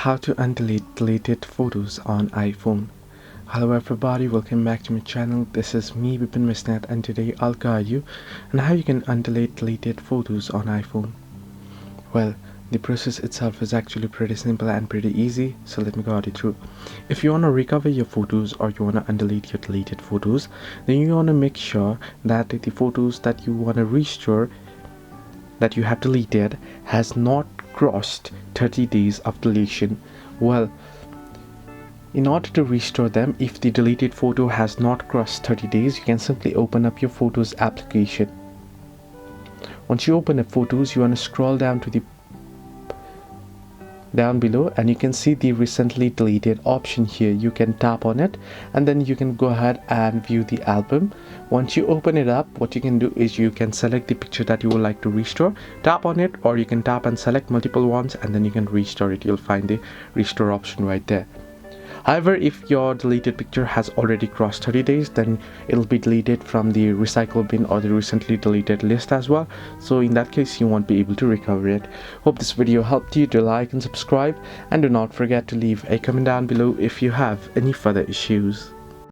How to undelete deleted photos on iPhone. Hello everybody, welcome back to my channel. This is me Vipin Misnat, and today I'll guide you on how you can undelete deleted photos on iPhone. Well, the process itself is actually pretty simple and pretty easy, so let me guide you through. If you want to recover your photos or you want to undelete your deleted photos, then you want to make sure that the photos that you want to restore that you have deleted has not crossed 30 days of deletion. Well, in order to restore them, if the deleted photo has not crossed 30 days, you can simply open up your Photos application. Once you open up Photos, you want to scroll down to the down below and you can see the recently deleted option here. You can tap on it and then you can go ahead and view the album. Once you open it up, what you can do is you can select the picture that you would like to restore, tap on it, or you can tap and select multiple ones and then you can restore it. You'll find the restore option right there. However, if your deleted picture has already crossed 30 days, then it'll be deleted from the recycle bin or the recently deleted list as well. So in that case, you won't be able to recover it. Hope this video helped you. To like and subscribe, and do not forget to leave a comment down below if you have any further issues.